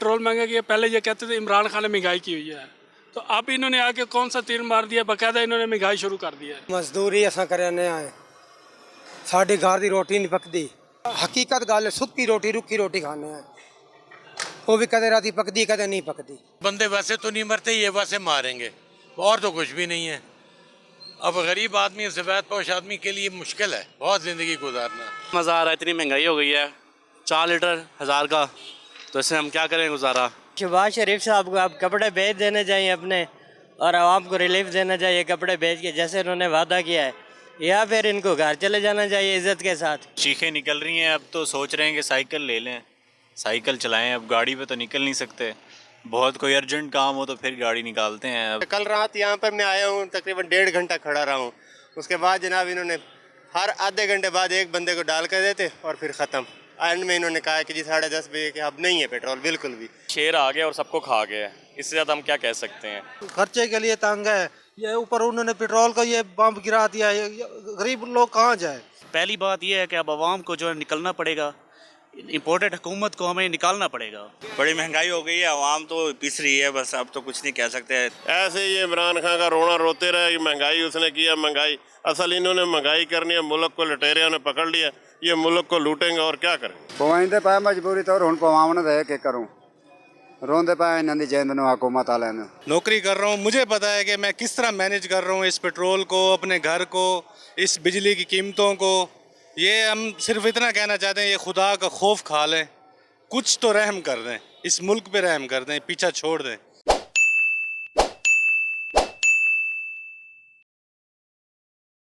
Petrol महंगा किया। पहले ये कहते थे इमरान खान ने महंगाई की हुई है, तो अब इन्होंने आके कौन सा तीर मार दिया, बाकायदा इन्होंने महंगाई शुरू कर दिया है। मजदूरी असां करने आए, साड़ी घर की रोटी नहीं पकती। हकीकत गल सुक्की रोटी रुखी रोटी खाने आए, वो भी कदे राती पकती कदे नहीं पकती। बंदे वैसे तो नहीं मरते, ये वैसे मारेंगे, और तो कुछ भी नहीं है। अब गरीब आदमी सफेदपोश आदमी के लिए मुश्किल है बहुत ज़िंदगी गुजारना। मज़ा आ रहा है, इतनी महंगाई हो गई है, 4 लीटर 1000 का, तो इससे हम क्या करें गुजारा। शहबाज शरीफ साहब को अब कपड़े बेच देने चाहिए अपने, और आवाम को रिलीफ देना चाहिए कपड़े बेच के, जैसे उन्होंने वादा किया है, या फिर इनको घर चले जाना चाहिए इज्जत के साथ। चीखें निकल रही हैं, अब तो सोच रहे हैं कि साइकिल ले लें, साइकिल चलाएं। अब गाड़ी पे तो निकल नहीं सकते, बहुत कोई अर्जेंट काम हो तो फिर गाड़ी निकालते हैं। अब कल रात यहाँ पर मैं आया हूँ, तकरीबन 1.5 घंटा खड़ा रहा हूँ। उसके बाद जनाब इन्होंने हर आधे घंटे बाद एक बंदे को डाल कर देते और फिर ख़त्म। एंड में इन्होंने कहा कि जी 10:30 बजे के अब नहीं है पेट्रोल बिल्कुल भी। शेर आ गया और सबको खा गया, इससे ज़्यादा हम क्या कह सकते हैं। खर्चे के लिए तंग है, ये ऊपर उन्होंने पेट्रोल का ये बम गिरा दिया, गरीब लोग कहाँ जाए। पहली बात यह है कि अब आवाम को जो है निकलना पड़ेगा, इम्पोर्टेड हुकूमत को हमें निकालना पड़ेगा। बड़ी महंगाई हो गई है, आवाम तो पिस रही है, बस अब तो कुछ नहीं कह सकते। ऐसे ये इमरान खान का रोना रोते रहे कि महंगाई उसने किया, महंगाई। असल इन्होंने महंगाई करनी है, मुल्क को लुटेरिया ने पकड़ लिया, ये मुल्क को लूटेंगे और क्या करेंगे। पवाइंदे पाए मजबूरी तो हुण पवावन दे के करूं, रोंदे पाए इन्हां दी जेंद नूं हुकूमत वाले ने। नौकरी कर रहा हूँ, मुझे पता है कि मैं किस तरह मैनेज कर रहा हूँ इस पेट्रोल को, अपने घर को, इस बिजली की कीमतों को। ये हम सिर्फ इतना कहना चाहते हैं, ये खुदा का खौफ खा लें, कुछ तो रहम कर दें, इस मुल्क पे रहम कर दें, पीछा छोड़ दें।